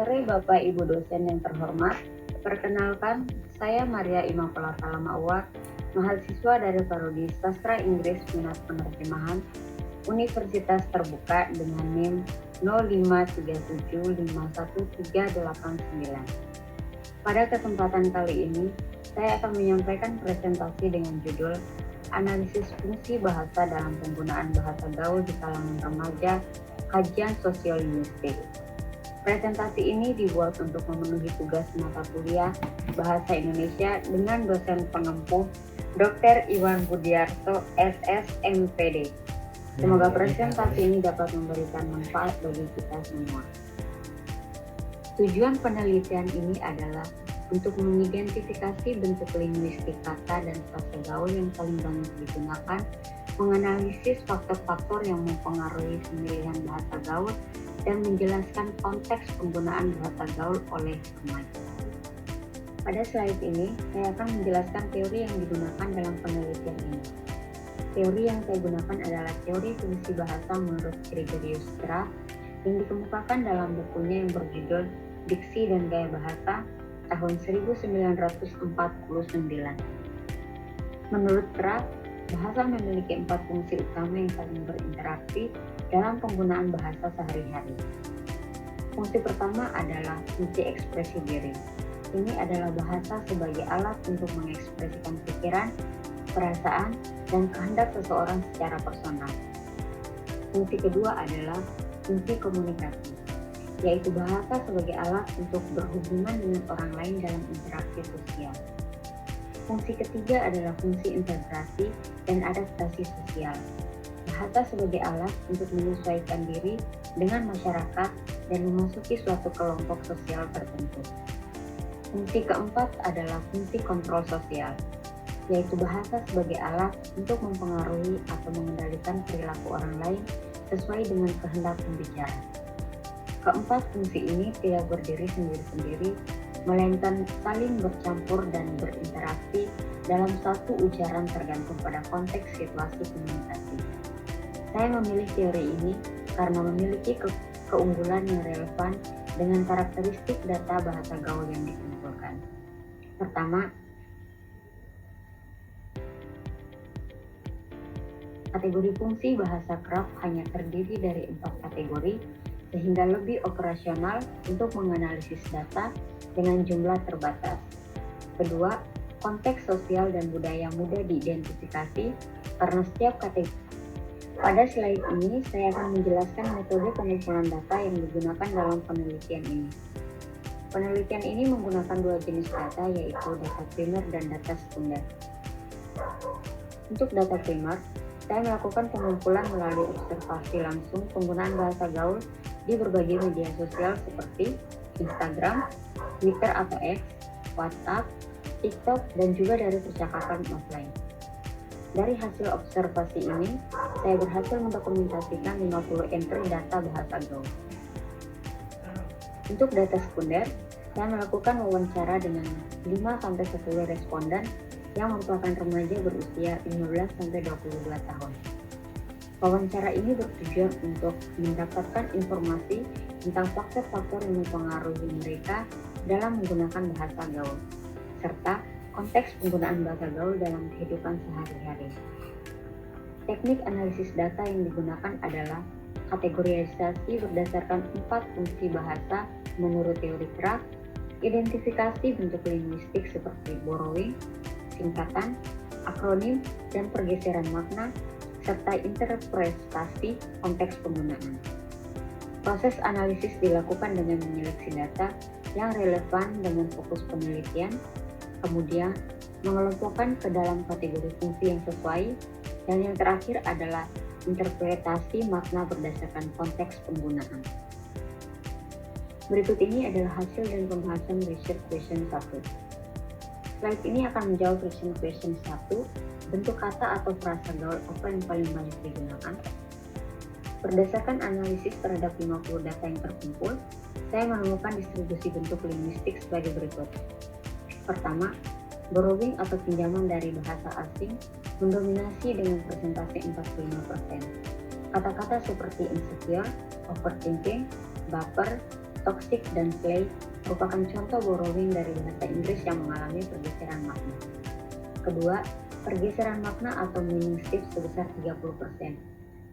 sore Bapak Ibu dosen yang terhormat. Perkenalkan, saya Maria Immaculata Lamaua, mahasiswa dari Prodi Sastra Inggris Minat Penerjemahan Universitas Terbuka dengan NIM 0537513389. Pada kesempatan kali ini, saya akan menyampaikan presentasi dengan judul Analisis Fungsi Bahasa dalam Penggunaan Bahasa Gaul di Kalangan Remaja, Kajian Sosiolinguistik. Presentasi ini dibuat untuk memenuhi tugas mata kuliah Bahasa Indonesia dengan dosen pengempu Dr. Iwan Budiarto, SSMPD. Semoga presentasi ini dapat memberikan manfaat bagi kita semua. Tujuan penelitian ini adalah untuk mengidentifikasi bentuk linguistik kata dan frasa gaul yang paling banyak digunakan, menganalisis faktor-faktor yang mempengaruhi pemilihan bahasa gaul, dan menjelaskan konteks penggunaan bahasa gaul oleh remaja. Pada slide ini, saya akan menjelaskan teori yang digunakan dalam penelitian ini. Teori yang saya gunakan adalah teori fungsi bahasa menurut Gregorius Graf yang dikemukakan dalam bukunya yang berjudul Diksi dan Gaya Bahasa tahun 1949. Menurut Graf, bahasa memiliki 4 fungsi utama yang saling berinteraksi dalam penggunaan bahasa sehari-hari. Fungsi pertama adalah fungsi ekspresi diri. Ini adalah bahasa sebagai alat untuk mengekspresikan pikiran, perasaan, dan kehendak seseorang secara personal. Fungsi kedua adalah fungsi komunikasi, yaitu bahasa sebagai alat untuk berhubungan dengan orang lain dalam interaksi sosial. Fungsi ketiga adalah fungsi integrasi dan adaptasi sosial. Bahasa sebagai alat untuk menyesuaikan diri dengan masyarakat dan memasuki suatu kelompok sosial tertentu. Fungsi keempat adalah fungsi kontrol sosial, yaitu bahasa sebagai alat untuk mempengaruhi atau mengendalikan perilaku orang lain sesuai dengan kehendak pembicara. Keempat fungsi ini tidak berdiri sendiri-sendiri, melainkan saling bercampur dan berinteraksi dalam satu ujaran tergantung pada konteks situasi komunikasi. Saya memilih teori ini karena memiliki keunggulan yang relevan dengan karakteristik data bahasa gaul yang dikumpulkan. Pertama, kategori fungsi bahasa Graf hanya terdiri dari 4 kategori, sehingga lebih operasional untuk menganalisis data dengan jumlah terbatas. Kedua, konteks sosial dan budaya mudah diidentifikasi karena setiap kategori. Pada slide ini, saya akan menjelaskan metode pengumpulan data yang digunakan dalam penelitian ini. Penelitian ini menggunakan 2 jenis data, yaitu data primer dan data sekunder. Untuk data primer, saya melakukan pengumpulan melalui observasi langsung penggunaan bahasa gaul di berbagai media sosial seperti Instagram, Twitter atau X, WhatsApp, TikTok, dan juga dari percakapan offline. Dari hasil observasi ini, saya berhasil mendokumentasikan 50 entry data bahasa gaul. Untuk data sekunder, saya melakukan wawancara dengan 5-10 responden yang merupakan remaja berusia 15-22 tahun. Wawancara ini bertujuan untuk mendapatkan informasi tentang faktor-faktor yang mempengaruhi mereka dalam menggunakan bahasa gaul, serta konteks penggunaan bahasa gaul dalam kehidupan sehari-hari. Teknik analisis data yang digunakan adalah kategorisasi berdasarkan 4 fungsi bahasa menurut teori Graf, identifikasi bentuk linguistik seperti borrowing, singkatan, akronim, dan pergeseran makna, serta interpretasi konteks penggunaan. Proses analisis dilakukan dengan menyeleksi data yang relevan dengan fokus penelitian, kemudian mengelompokkan ke dalam kategori fungsi yang sesuai, dan yang terakhir adalah interpretasi makna berdasarkan konteks penggunaan. Berikut ini adalah hasil dan pembahasan research question 1. Slide ini akan menjawab question 1, bentuk kata atau frasa gaul apa yang paling banyak digunakan. Berdasarkan analisis terhadap 50 data yang terkumpul, saya menemukan distribusi bentuk linguistik sebagai berikut. Pertama, borrowing atau pinjaman dari bahasa asing mendominasi dengan persentase 45%. Kata-kata seperti insecure, overthinking, baper, toxic, dan play merupakan contoh borrowing dari bahasa Inggris yang mengalami pergeseran makna. Kedua, pergeseran makna atau meaning shift sebesar 30%.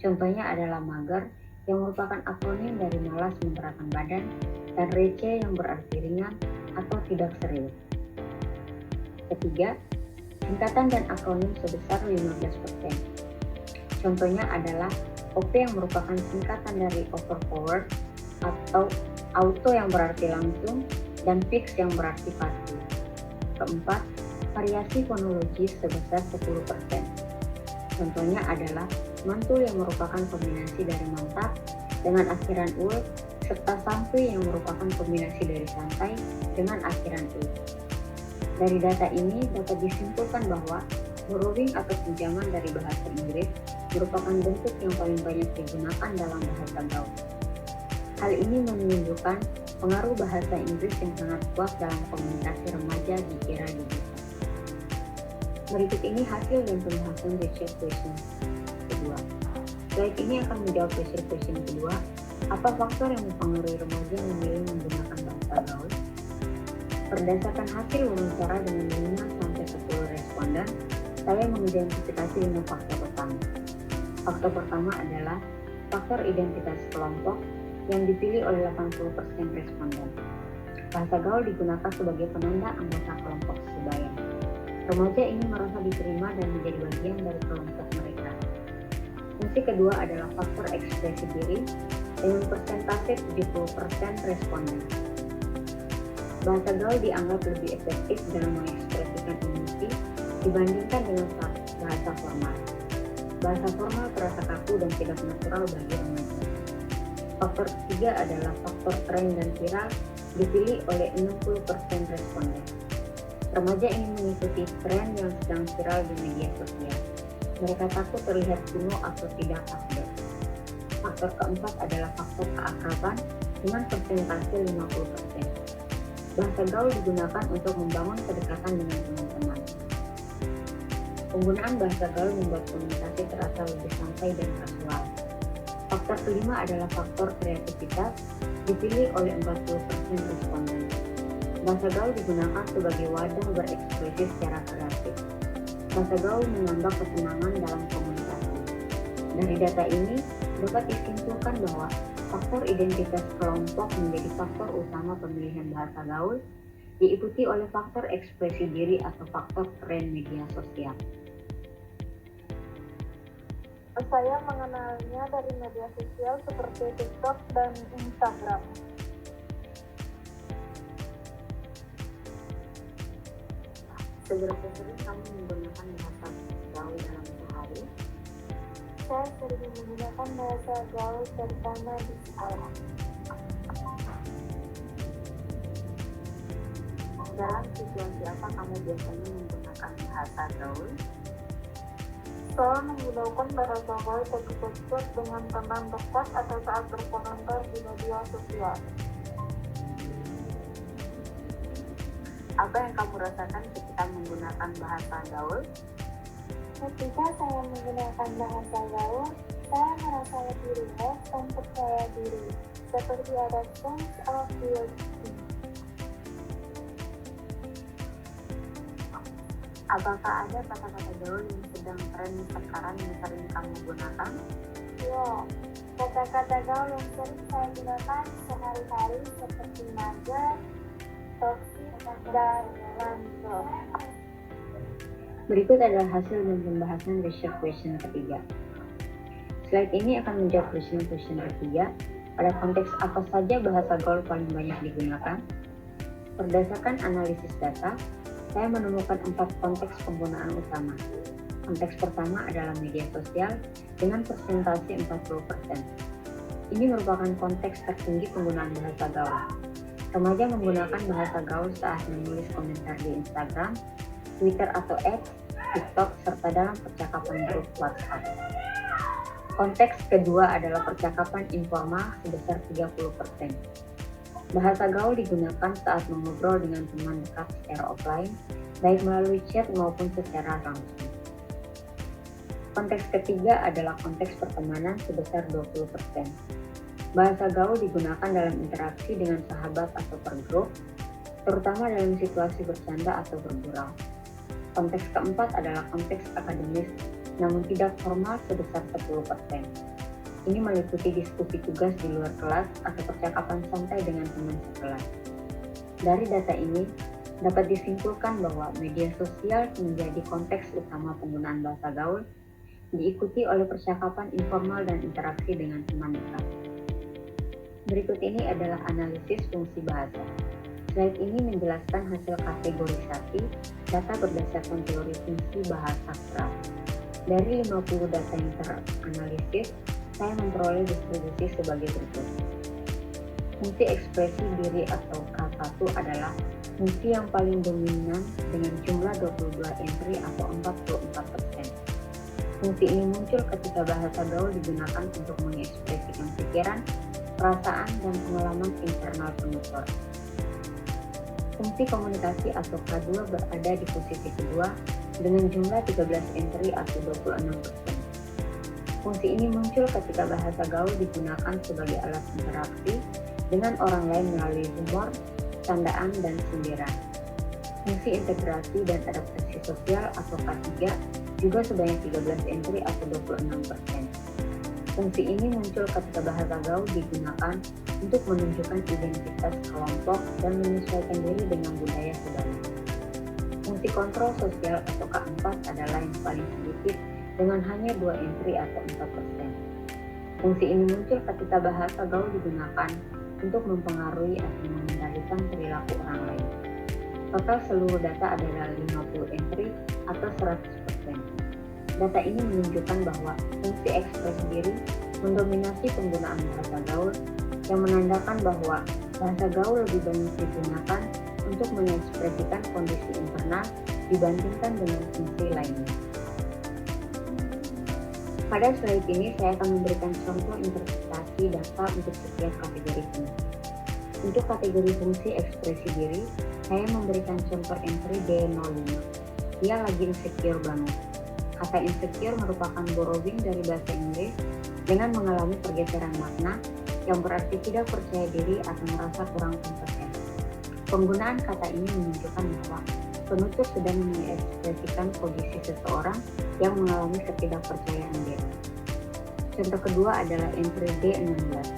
Contohnya adalah mager, yang merupakan akronim dari malas menggerakkan badan, dan receh yang berarti ringan atau tidak serius. Ketiga, singkatan dan akronim sebesar 15%. Contohnya adalah OP yang merupakan singkatan dari overpowered atau auto yang berarti langsung, dan fix yang berarti pasti. Keempat, variasi fonologis sebesar 10%. Contohnya adalah mantul yang merupakan kombinasi dari mantap dengan akhiran ul, serta santuy yang merupakan kombinasi dari santai dengan akhiran ul. Dari data ini dapat disimpulkan bahwa borrowing atau pinjaman dari bahasa Inggris merupakan bentuk yang paling banyak digunakan dalam bahasa gaul. Hal ini menunjukkan pengaruh bahasa Inggris yang sangat kuat dalam komunikasi remaja di era digital. Berikut ini hasil dan pembahasan research question kedua. Slide ini akan menjawab research question kedua. Apa faktor yang mempengaruhi remaja memilih menggunakan bahasa gaul? Berdasarkan hasil wawancara dengan 5-10 responden, saya mengidentifikasi 5 faktor utama. Faktor pertama adalah faktor identitas kelompok yang dipilih oleh 80% responden. Bahasa gaul digunakan sebagai penanda anggota kelompok sebaya. Remaja ini merasa diterima dan menjadi bagian dari kelompok mereka. Fungsi kedua adalah faktor ekspresi diri dengan persentase 70% responden. Bahasa gaul dianggap lebih efektif dalam mengekspresikan emosi dibandingkan dengan bahasa formal. Bahasa formal terasa kaku dan tidak natural bagi remaja. Faktor ketiga adalah faktor tren dan viral dipilih oleh 60% responden. Remaja ingin mengikuti tren yang sedang viral di media sosial. Mereka takut terlihat kuno atau tidak update. Faktor keempat adalah faktor keakraban dengan persentase 50%. Bahasa gaul digunakan untuk membangun kedekatan dengan teman-teman. Penggunaan bahasa gaul membuat komunikasi terasa lebih santai dan kasual. Faktor kelima adalah faktor kreativitas, dipilih oleh 40% responden. Bahasa gaul digunakan sebagai wadah berekspresi secara kreatif. Bahasa gaul menambah kesenangan dalam komunikasi. Dari data ini, dapat disimpulkan bahwa faktor identitas kelompok menjadi faktor utama pemilihan bahasa gaul, diikuti oleh faktor ekspresi diri atau faktor tren media sosial. Saya mengenalnya dari media sosial seperti TikTok dan Instagram. Seberapa sering kamu menggunakan bahasa gaul dalam sehari? Saya sering menggunakan bahasa gaul terutama di sekolah. Dalam situasi apa kamu biasanya menggunakan bahasa gaul? Saya menggunakan bahasa gaul ketika dengan teman dekat atau saat berkomentar di media sosial. Apa yang kamu rasakan ketika menggunakan bahasa gaul? Ketika saya menggunakan bahasa gaul, saya merasa lebih rileks dan percaya diri, seperti ada sense of belonging. Apakah ada kata-kata gaul yang sedang tren sekarang yang sering kamu gunakan? Ya, kata-kata gaul yang sering saya gunakan sehari-hari seperti mager, toxic, dan langsung. Berikut adalah hasil dan pembahasan research question ketiga. Slide ini akan menjawab question ketiga. Pada konteks apa saja bahasa gaul paling banyak digunakan? Berdasarkan analisis data, saya menemukan 4 konteks penggunaan utama. Konteks pertama adalah media sosial dengan persentase 40%. Ini merupakan konteks tertinggi penggunaan bahasa gaul. Remaja menggunakan bahasa gaul saat menulis komentar di Instagram, Twitter atau X, TikTok, serta dalam percakapan grup WhatsApp. Konteks kedua adalah percakapan informal sebesar 30%. Bahasa gaul digunakan saat mengobrol dengan teman dekat secara offline, baik melalui chat maupun secara langsung. Konteks ketiga adalah konteks pertemanan sebesar 20%. Bahasa gaul digunakan dalam interaksi dengan sahabat atau pergrup, terutama dalam situasi bercanda atau bergurau. Konteks keempat adalah konteks akademis, namun tidak formal sebesar 10%. Ini meliputi diskusi tugas di luar kelas atau percakapan santai dengan teman sekelas. Dari data ini, dapat disimpulkan bahwa media sosial menjadi konteks utama penggunaan bahasa gaul, diikuti oleh percakapan informal dan interaksi dengan teman dekat. Berikut ini adalah analisis fungsi bahasa. Slide ini menjelaskan hasil kategorisasi data berdasarkan teori fungsi bahasa keras. Dari 50 data yang teranalisis, saya memperoleh distribusi sebagai berikut. Fungsi ekspresi diri atau K1 adalah fungsi yang paling dominan dengan jumlah 22 entry atau 44%. Fungsi ini muncul ketika bahasa gaul digunakan untuk mengekspresikan pikiran, perasaan, dan pengalaman internal penutur. Fungsi komunikasi atau K2 berada di posisi kedua dengan jumlah 13 entry atau 26%. Fungsi ini muncul ketika bahasa gaul digunakan sebagai alat interaksi dengan orang lain melalui humor, candaan, dan sindiran. Fungsi integrasi dan adaptasi sosial atau K3 juga sebanyak 13 entry atau 26%. Fungsi ini muncul ketika bahasa gaul digunakan untuk menunjukkan identitas kelompok dan menyesuaikan diri dengan budaya saudara. Fungsi kontrol sosial atau K4 adalah yang paling sedikit dengan hanya 2 entry atau 4%. Fungsi ini muncul ketika bahasa gaul digunakan untuk mempengaruhi atau mengendalikan perilaku orang lain. Total seluruh data adalah 50 entry atau 100%. Data ini menunjukkan bahwa fungsi ekspresi diri mendominasi penggunaan bahasa gaul, yang menandakan bahwa bahasa gaul lebih banyak digunakan untuk mengekspresikan kondisi internal dibandingkan dengan fungsi lainnya. Pada slide ini saya akan memberikan contoh interpretasi data untuk setiap kategori fungsi. Untuk kategori fungsi ekspresi diri, saya memberikan contoh entry D05. Dia lagi insecure banget. Kata insecure merupakan borrowing dari bahasa Inggris dengan mengalami pergeseran makna yang berarti tidak percaya diri atau merasa kurang kompeten. Penggunaan kata ini menunjukkan bahwa penutur sedang mengekspresikan kondisi seseorang yang mengalami ketidakpercayaan diri. Contoh kedua adalah entry D16.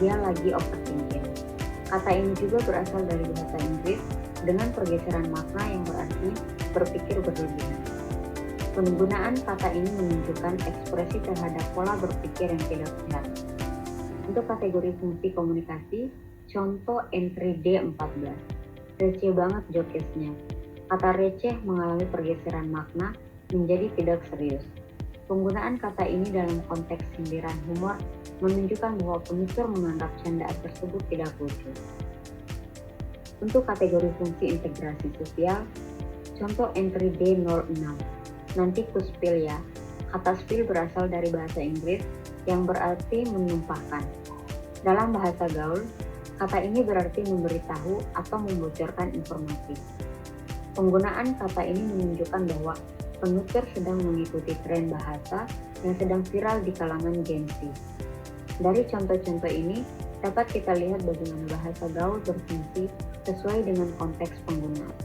Dia lagi overthinking. Kata ini juga berasal dari bahasa Inggris dengan pergeseran makna yang berarti berpikir berlebihan. Penggunaan kata ini menunjukkan ekspresi terhadap pola berpikir yang tidak sehat. Untuk kategori fungsi komunikasi, contoh entry D14. Receh banget jokesnya. Kata receh mengalami pergeseran makna menjadi tidak serius. Penggunaan kata ini dalam konteks sindiran humor menunjukkan bahwa penutur menganggap candaan tersebut tidak lucu. Untuk kategori fungsi integrasi sosial, contoh entry D06. Nanti ku spill ya. Kata spill berasal dari bahasa Inggris yang berarti menumpahkan. Dalam bahasa gaul, kata ini berarti memberitahu atau membocorkan informasi. Penggunaan kata ini menunjukkan bahwa penutur sedang mengikuti tren bahasa yang sedang viral di kalangan Gen Z. Dari contoh-contoh ini, dapat kita lihat bagaimana bahasa gaul berfungsi sesuai dengan konteks penggunaan.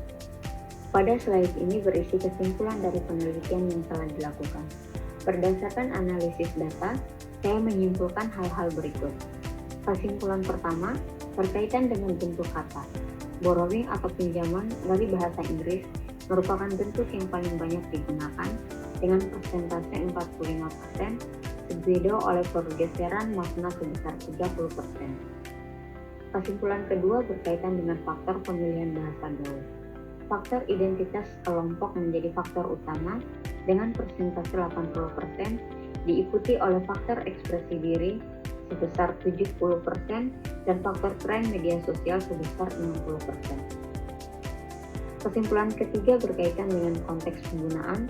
Pada slide ini berisi kesimpulan dari penelitian yang telah dilakukan. Berdasarkan analisis data, saya menyimpulkan hal-hal berikut. Kesimpulan pertama, berkaitan dengan bentuk kata. Borrowing atau pinjaman dari bahasa Inggris merupakan bentuk yang paling banyak digunakan dengan persentase 45%, dibedo oleh pergeseran makna sebesar 30%. Kesimpulan kedua berkaitan dengan faktor pemilihan bahasa gaul. Faktor identitas kelompok menjadi faktor utama dengan persentase 80%, diikuti oleh faktor ekspresi diri sebesar 70% dan faktor tren media sosial sebesar 60%. Kesimpulan ketiga berkaitan dengan konteks penggunaan.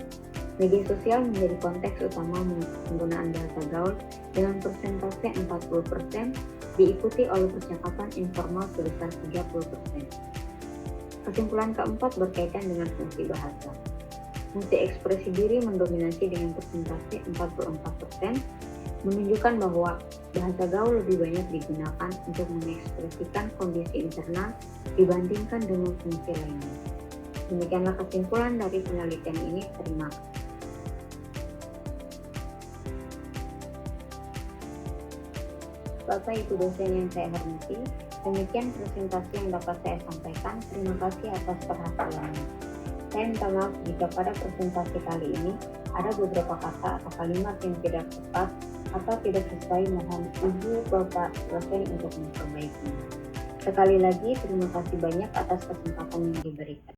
Media sosial menjadi konteks utama penggunaan bahasa gaul dengan persentase 40%, diikuti oleh percakapan informal sebesar 30%. Kesimpulan keempat berkaitan dengan fungsi bahasa. Fungsi ekspresi diri mendominasi dengan persentase 44%, menunjukkan bahwa bahasa gaul lebih banyak digunakan untuk mengekspresikan kondisi internal dibandingkan dengan fungsi lainnya. Demikianlah kesimpulan dari penelitian ini. Terima kasih. Bapak Ibu dosen yang saya hormati, demikian presentasi yang dapat saya sampaikan. Terima kasih atas perhatiannya. Saya minta maaf jika pada presentasi kali ini ada beberapa kata atau kalimat yang tidak tepat atau tidak sesuai. Mohon Ibu Bapak dosen untuk memperbaikinya. Sekali lagi terima kasih banyak atas kesempatan yang diberikan.